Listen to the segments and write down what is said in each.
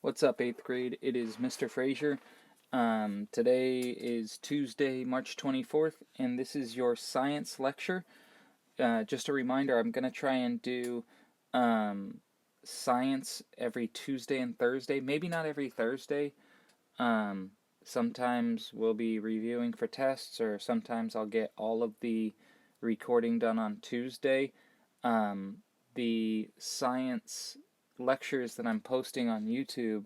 What's up, 8th grade? It is Mr. Frazier. Today is Tuesday, March 24th, and this is your science lecture. Just a reminder, I'm going to try and do science every Tuesday and Thursday. Maybe not every Thursday. Sometimes we'll be reviewing for tests, or sometimes I'll get all of the recording done on Tuesday. The science lectures that I'm posting on YouTube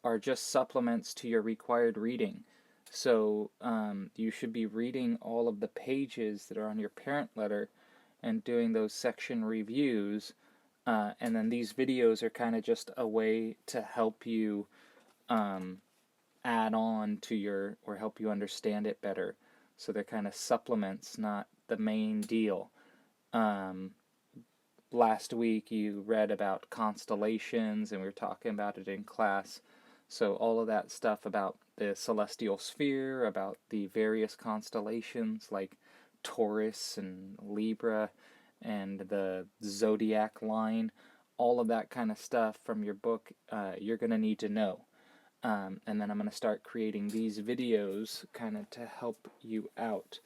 are just supplements to your required reading. So you should be reading all of the pages that are on your parent letter and doing those section reviews. And then these videos are kind of just a way to help you add on to your, or help you understand it better. So they're kind of supplements, not the main deal. Last week you read about constellations and we were talking about it in class. So all of that stuff about the celestial sphere, about the various constellations like Taurus and Libra and the zodiac line, all of that kind of stuff from your book, you're going to need to know. And then I'm going to start creating these videos kind of to help you out.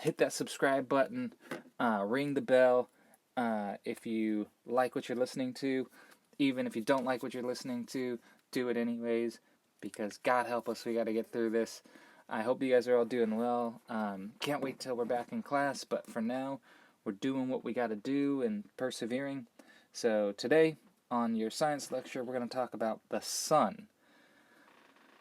Hit that subscribe button, ring the bell. If you like what you're listening to, even if you don't like what you're listening to, do it anyways, because God help us, we got to get through this. I hope you guys are all doing well. Can't wait till we're back in class, but for now, we're doing what we got to do and persevering. So today, on your science lecture, we're going to talk about the sun.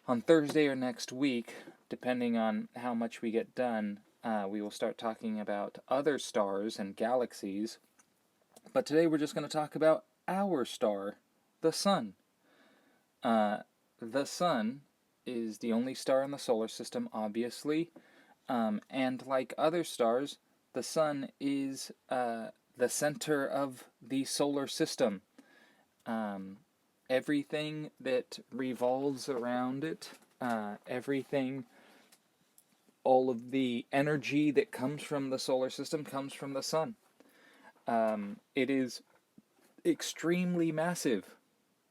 On Thursday or next week, depending on how much we get done, we will start talking about other stars and galaxies. But today we're just going to talk about our star, the sun. The sun is the only star in the solar system, obviously. And like other stars, the sun is the center of the solar system. Everything that revolves around it, everything, all of the energy that comes from the solar system comes from the sun. It is extremely massive.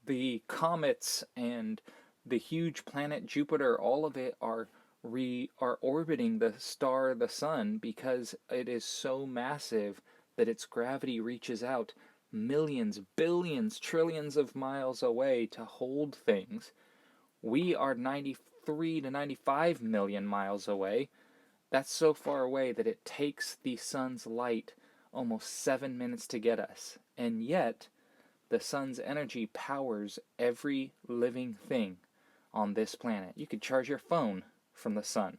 The comets and the huge planet Jupiter, all of it are orbiting the star, the sun, because it is so massive that its gravity reaches out millions, billions, trillions of miles away to hold things. We are 93 to 95 million miles away. That's so far away that it takes the sun's light almost 7 minutes to get us. And yet, the sun's energy powers every living thing on this planet. You could charge your phone from the sun.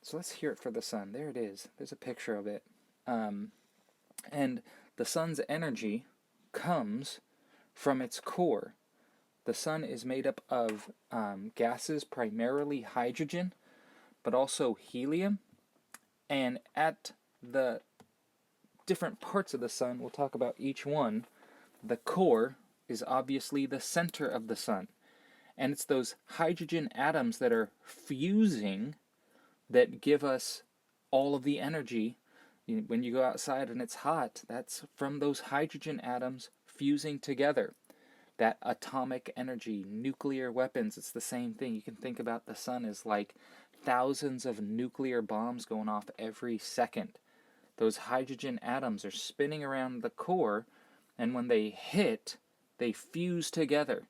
So let's hear it for the sun. There it is. There's a picture of it. And the sun's energy comes from its core. The sun is made up of gases, primarily hydrogen, but also helium. And at the different parts of the sun, we'll talk about each one. The core is obviously the center of the sun. And it's those hydrogen atoms that are fusing that give us all of the energy. When you go outside and it's hot, that's from those hydrogen atoms fusing together. That atomic energy, nuclear weapons, it's the same thing. You can think about the sun as like thousands of nuclear bombs going off every second. Those hydrogen atoms are spinning around the core, and when they hit, they fuse together.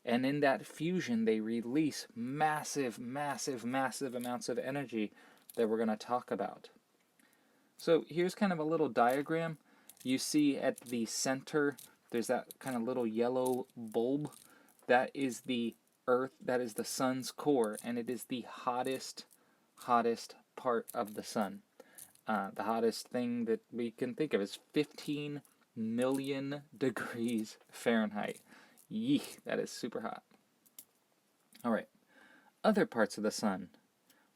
And in that fusion, they release massive, massive, massive amounts of energy that we're going to talk about. So here's kind of a little diagram. You see at the center, there's that kind of little yellow bulb. That is the Earth, that is the sun's core, and it is the hottest part of the sun. The hottest thing that we can think of is 15 million degrees Fahrenheit. Yeek, that is super hot. All right, other parts of the sun.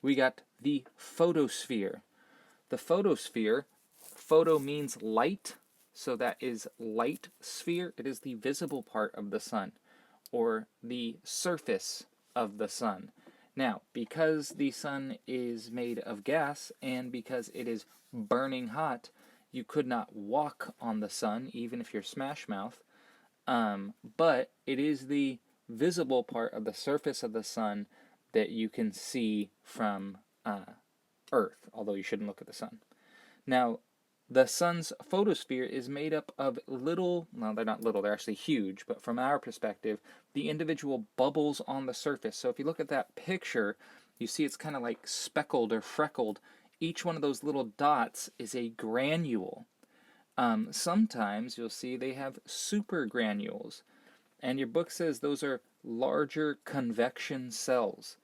We got the photosphere. The photosphere, photo means light, so that is light sphere. It is the visible part of the sun, or the surface of the sun. Now, because the sun is made of gas and because it is burning hot, you could not walk on the sun, even if you're Smash Mouth. But it is the visible part of the surface of the sun that you can see from Earth, although you shouldn't look at the sun. Now, the sun's photosphere is made up of little, well, they're not little, they're actually huge, but from our perspective, the individual bubbles on the surface. So if you look at that picture, you see it's kind of like speckled or freckled. Each one of those little dots is a granule. Sometimes you'll see they have supergranules, and your book says those are larger convection cells.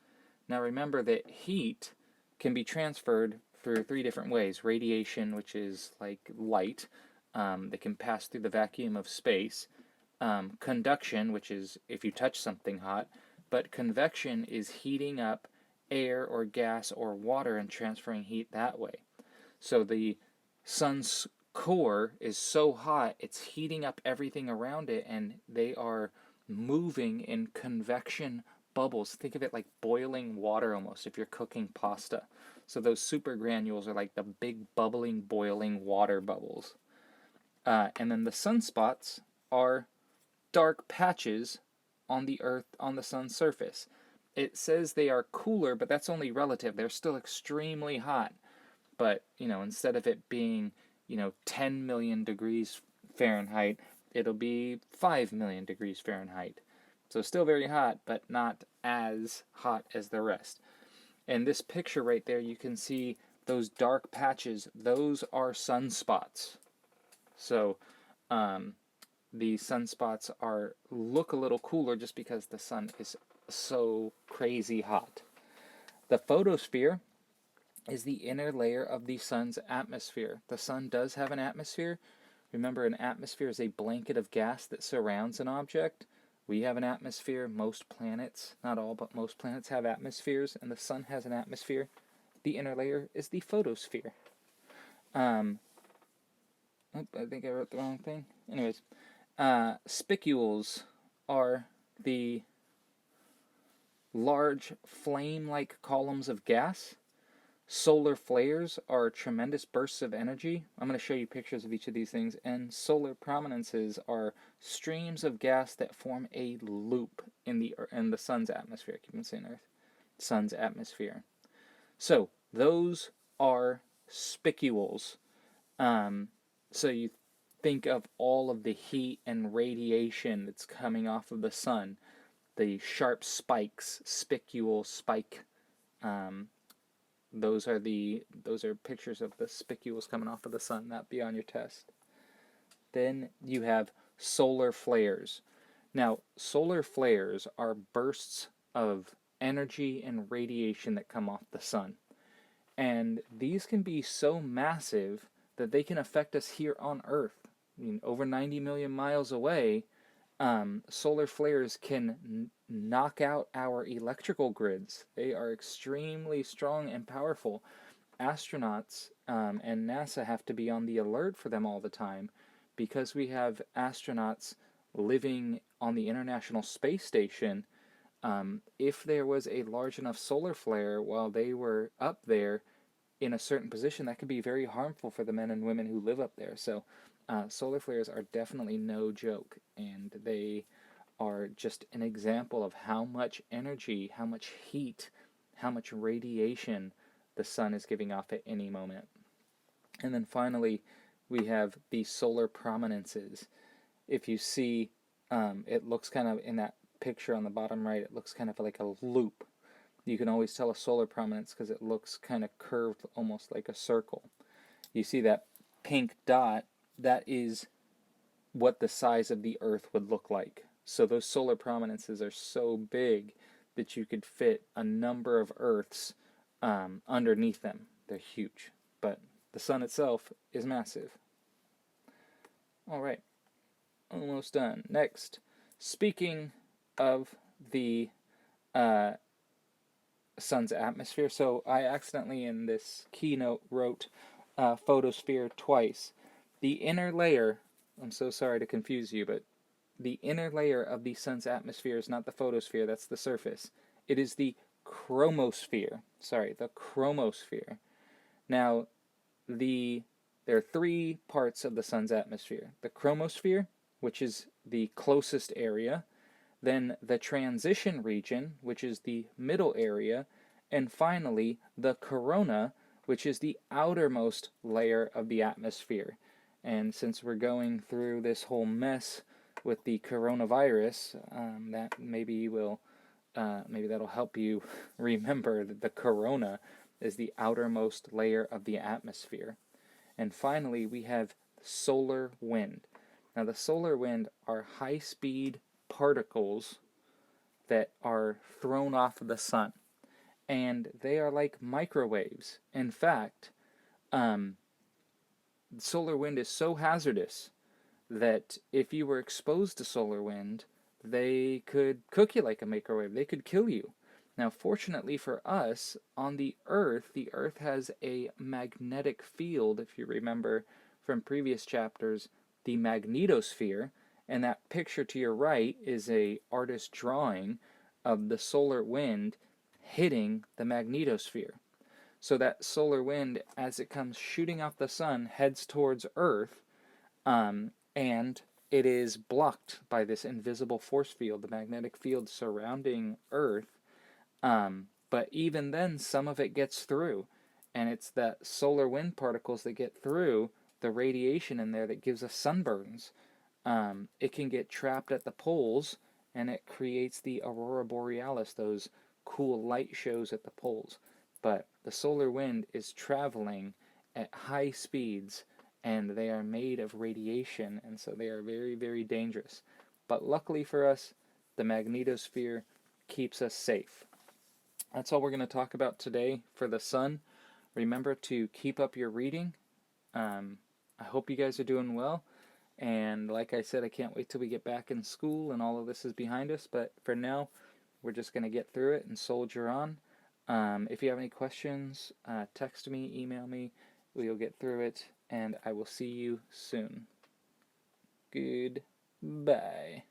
Now remember that heat can be transferred through 3 different ways. Radiation, which is like light, that can pass through the vacuum of space. Conduction, which is if you touch something hot. But convection is heating up air or gas or water and transferring heat that way. So the sun's core is so hot, it's heating up everything around it, and they are moving in convection bubbles. Think of it like boiling water almost if you're cooking pasta. So those supergranules are like the big bubbling, boiling water bubbles. And then the sunspots are dark patches on the Earth, on the sun's surface. It says they are cooler, but that's only relative. They're still extremely hot. But, instead of it being, 10 million degrees Fahrenheit, it'll be 5 million degrees Fahrenheit. So still very hot, but not as hot as the rest. And this picture right there, you can see those dark patches. Those are sunspots. So the sunspots look a little cooler just because the sun is so crazy hot. The photosphere is the inner layer of the sun's atmosphere. The sun does have an atmosphere. Remember, an atmosphere is a blanket of gas that surrounds an object. We have an atmosphere. Most planets, not all, but most planets have atmospheres, and the sun has an atmosphere. The inner layer is the photosphere. I think I wrote the wrong thing. Anyways, spicules are the large flame-like columns of gas. Solar flares are tremendous bursts of energy. I'm going to show you pictures of each of these things. And solar prominences are streams of gas that form a loop in the sun's atmosphere. I keep on saying Earth. Sun's atmosphere. So those are spicules. So you think of all of the heat and radiation that's coming off of the sun. The sharp spikes, spicule, spike. Those are pictures of the spicules coming off of the sun. That'd be on your test. Then you have solar flares. Now, solar flares are bursts of energy and radiation that come off the sun. And these can be so massive that they can affect us here on Earth. Over 90 million miles away, solar flares can knock out our electrical grids. They are extremely strong and powerful. Astronauts and NASA have to be on the alert for them all the time because we have astronauts living on the International Space Station. If there was a large enough solar flare while they were up there in a certain position, that could be very harmful for the men and women who live up there. So solar flares are definitely no joke, and they are just an example of how much energy, how much heat, how much radiation the sun is giving off at any moment. And then finally, we have the solar prominences. If you see, it looks kind of, in that picture on the bottom right, it looks kind of like a loop. You can always tell a solar prominence because it looks kind of curved, almost like a circle. You see that pink dot, that is what the size of the Earth would look like. So those solar prominences are so big that you could fit a number of Earths underneath them. They're huge. But the sun itself is massive. Alright, almost done. Next, speaking of the sun's atmosphere, so I accidentally in this keynote wrote photosphere twice. The inner layer, I'm so sorry to confuse you, but the inner layer of the sun's atmosphere is not the photosphere, that's the surface. It is the chromosphere. Sorry, the chromosphere. Now, there are 3 parts of the sun's atmosphere. The chromosphere, which is the closest area. then the transition region, which is the middle area, and finally the corona, which is the outermost layer of the atmosphere. And since we're going through this whole mess with the coronavirus, that maybe will maybe that'll help you remember that the corona is the outermost layer of the atmosphere. And finally, we have solar wind. Now, the solar wind are high-speed particles that are thrown off of the sun, and they are like microwaves. In fact, solar wind is so hazardous that if you were exposed to solar wind, they could cook you like a microwave. They could kill you. Now, fortunately for us, on the Earth has a magnetic field, if you remember from previous chapters, the magnetosphere, and that picture to your right is a artist drawing of the solar wind hitting the magnetosphere. So that solar wind, as it comes shooting off the sun, heads towards Earth, and it is blocked by this invisible force field, the magnetic field surrounding Earth. But even then, some of it gets through, and it's that solar wind particles that get through the radiation in there that gives us sunburns. It can get trapped at the poles, and it creates the aurora borealis, those cool light shows at the poles. But the solar wind is traveling at high speeds, and they are made of radiation, and so they are very, very dangerous. But luckily for us, the magnetosphere keeps us safe. That's all we're going to talk about today for the sun. Remember to keep up your reading. I hope you guys are doing well. And like I said, I can't wait till we get back in school and all of this is behind us. But for now, we're just going to get through it and soldier on. If you have any questions, text me, email me. We'll get through it. And I will see you soon. Goodbye.